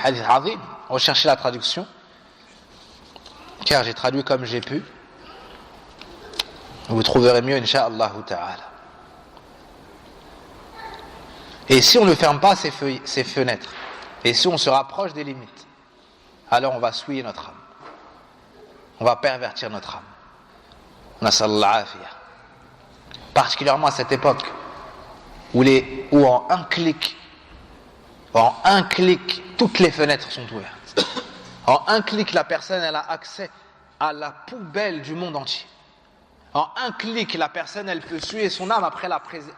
hadith azim. Recherchez la traduction, car j'ai traduit comme j'ai pu. Vous trouverez mieux, incha'Allah ta'ala. Et si on ne ferme pas ces fenêtres, et si on se rapproche des limites, alors on va souiller notre âme. On va pervertir notre âme. Nasallallahu afiyah. Particulièrement à cette époque où en un clic, toutes les fenêtres sont ouvertes. En un clic, la personne elle a accès à la poubelle du monde entier. En un clic, la personne elle peut suer son âme après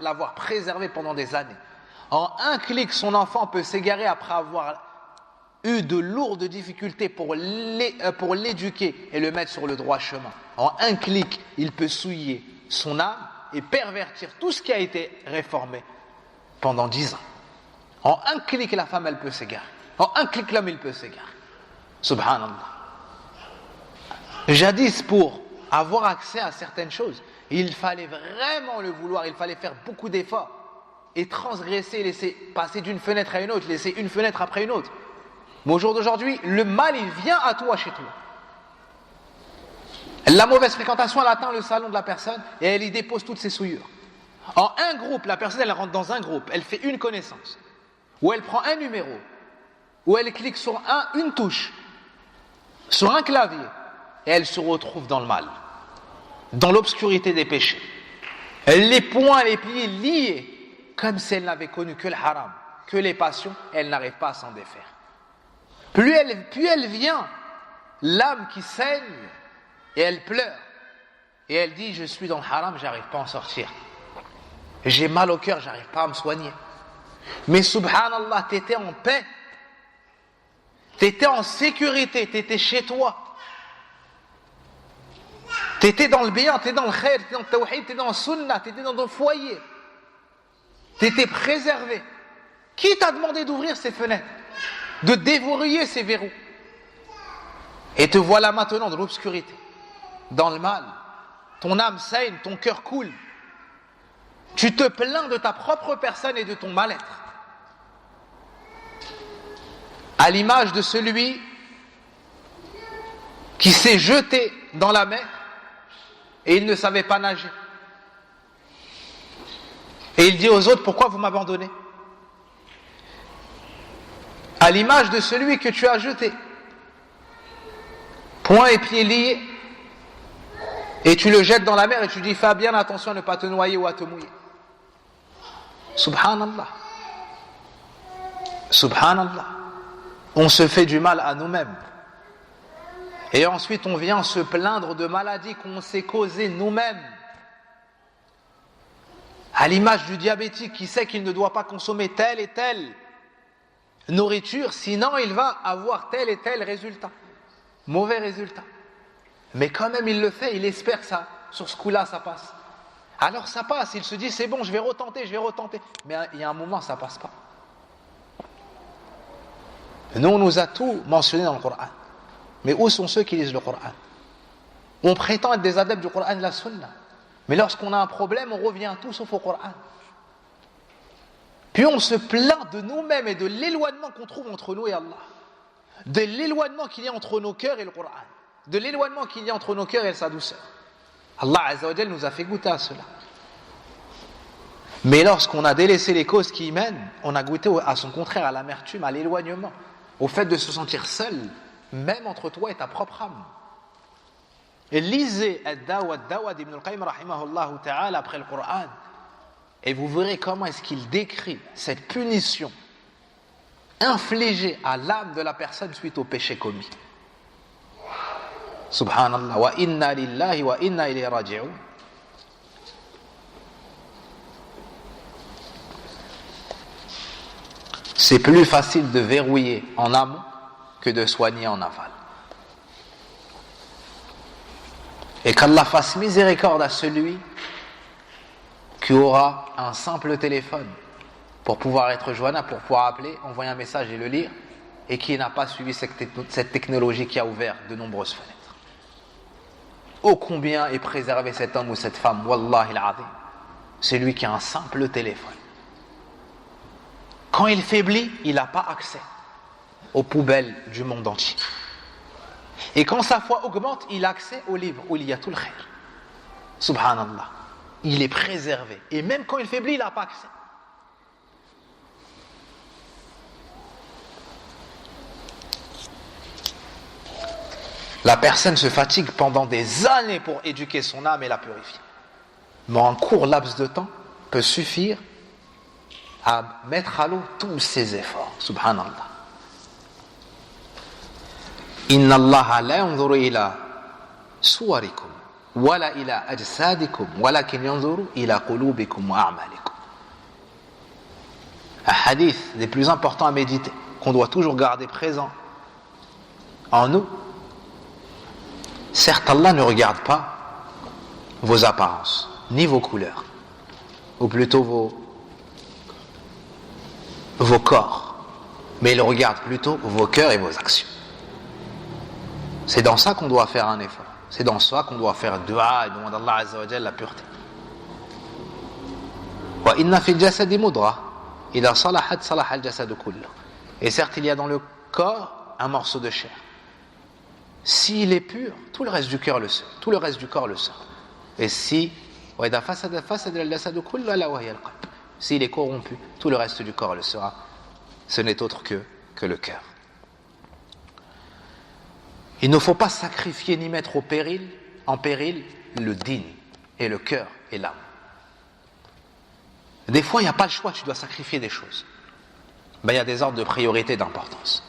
l'avoir préservée pendant des années. En un clic, son enfant peut s'égarer après avoir eu de lourdes difficultés pour l'éduquer et le mettre sur le droit chemin. En un clic, il peut souiller son âme et pervertir tout ce qui a été réformé pendant 10 ans. En un clic, la femme, elle peut s'égarer. En un clic, l'homme, il peut s'égarer. Subhanallah. Jadis, pour avoir accès à certaines choses, il fallait vraiment le vouloir, il fallait faire beaucoup d'efforts et transgresser, laisser passer d'une fenêtre à une autre, laisser une fenêtre après une autre. Mais au jour d'aujourd'hui, le mal, il vient à toi, chez toi. La mauvaise fréquentation, elle atteint le salon de la personne et elle y dépose toutes ses souillures. En un groupe, la personne, elle rentre dans un groupe, elle fait une connaissance, ou elle prend un numéro, ou elle clique sur une touche, sur un clavier, et elle se retrouve dans le mal, dans l'obscurité des péchés. Les poings, les pieds liés, comme si elle n'avait connu que le haram, que les passions, elle n'arrive pas à s'en défaire. Plus elle vient, l'âme qui saigne, et elle pleure, et elle dit, je suis dans le haram, j'arrive pas à en sortir. J'ai mal au cœur, j'arrive pas à me soigner. Mais subhanallah, t'étais en paix, t'étais en sécurité, t'étais chez toi. T'étais dans le bien, t'étais dans le khair, t'étais dans le tawhid, t'étais dans le sunnah, t'étais dans ton foyer. T'étais préservé. Qui t'a demandé d'ouvrir ces fenêtres, de déverrouiller ces verrous? Et te voilà maintenant dans l'obscurité, dans le mal. Ton âme saigne, ton cœur coule. Tu te plains de ta propre personne et de ton mal-être. À l'image de celui qui s'est jeté dans la mer et il ne savait pas nager. Et il dit aux autres, pourquoi vous m'abandonnez? À l'image de celui que tu as jeté, poings et pieds liés, et tu le jettes dans la mer et tu dis, fais bien attention à ne pas te noyer ou à te mouiller. Subhanallah. Subhanallah. On se fait du mal à nous-mêmes. Et ensuite on vient se plaindre de maladies qu'on s'est causées nous-mêmes. À l'image du diabétique qui sait qu'il ne doit pas consommer telle et telle nourriture, sinon il va avoir tel et tel résultat. Mauvais résultat. Mais quand même il le fait, il espère que ça, sur ce coup-là ça passe. Alors ça passe, il se dit c'est bon, je vais retenter. Mais il y a un moment, ça passe pas. Nous, on nous a tout mentionné dans le Coran. Mais où sont ceux qui lisent le Coran? On prétend être des adeptes du Coran et de la Sunna. Mais lorsqu'on a un problème, on revient tout sauf au Coran. Puis on se plaint de nous-mêmes et de l'éloignement qu'on trouve entre nous et Allah. De l'éloignement qu'il y a entre nos cœurs et le Coran. De l'éloignement qu'il y a entre nos cœurs et sa douceur. Allah Azza wa Jal nous a fait goûter à cela. Mais lorsqu'on a délaissé les causes qui y mènent, on a goûté à son contraire, à l'amertume, à l'éloignement, au fait de se sentir seul, même entre toi et ta propre âme. Et lisez Ad-Dawa d'Ibn al-Qayyim rahimahullah ta'ala après le Coran, et vous verrez comment est-ce qu'il décrit cette punition infligée à l'âme de la personne suite au péché commis. Subhanallah, wa inna lillahi wa inna ilayhi raji'un. C'est plus facile de verrouiller en amont que de soigner en aval. Et qu'Allah fasse miséricorde à celui qui aura un simple téléphone pour pouvoir être joignable, pour pouvoir appeler, envoyer un message et le lire, et qui n'a pas suivi cette technologie qui a ouvert de nombreuses fenêtres. Ô combien est préservé cet homme ou cette femme, wallahi al-azim, c'est lui qui a un simple téléphone. Quand il faiblit, il n'a pas accès. aux poubelles du monde entier. Et quand sa foi augmente, il a accès au livre où il y a tout le khair. Subhanallah. Il est préservé. Et même quand il faiblit, il n'a pas accès. La personne se fatigue pendant des années pour éduquer son âme et la purifier. Mais un court laps de temps peut suffire à mettre à l'eau tous ses efforts. Subhanallah. Inna Allah la yanzuru ila suwarikum wala ila ajsadikum walakin yanzuru ila qulubikum wa a'malikum. Un hadith des plus importants à méditer, qu'on doit toujours garder présent en nous. Certes, Allah ne regarde pas vos apparences, ni vos couleurs, ou plutôt vos corps, mais il regarde plutôt vos cœurs et vos actions. C'est dans ça qu'on doit faire un effort. C'est dans ça qu'on doit faire dua et demander à Allah Azza wa Jalla la pureté. Wa inna fil jasadi mudra idha salahat salaha al jasadu kullu. Et certes, il y a dans le corps un morceau de chair. S'il est pur, tout le reste du cœur le sert, tout le reste du corps le sert. Et si s'il est corrompu, tout le reste du corps le sera. Ce n'est autre que le cœur. Il ne faut pas sacrifier ni mettre en péril le din et le cœur et l'âme. Des fois, il n'y a pas le choix, tu dois sacrifier des choses. Il y a des ordres de priorité d'importance.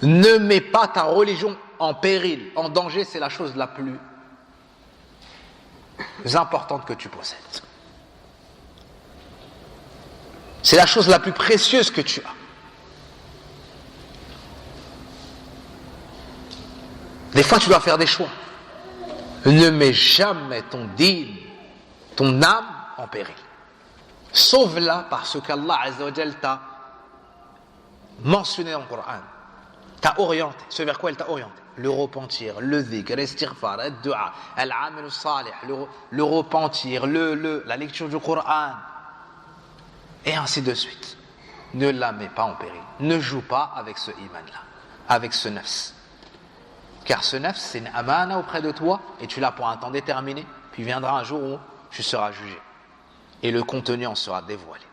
Ne mets pas ta religion en péril, en danger, c'est la chose la plus importante que tu possèdes. C'est la chose la plus précieuse que tu as. Des fois, tu dois faire des choix. Ne mets jamais ton dîn, ton âme en péril. Sauve-la parce qu'Allah Azza wa Jal t'a mentionné dans le Coran, t'a orienté. Ce vers quoi il t'a orienté? Le repentir, le dhikr, l'istighfar, le dua, al-amal salih, le repentir, la lecture du Coran, et ainsi de suite. Ne la mets pas en péril. Ne joue pas avec ce iman-là, avec ce nafs. Car ce nafs, c'est une amana auprès de toi, et tu l'as pour un temps déterminé, puis viendra un jour où tu seras jugé. Et le contenu en sera dévoilé.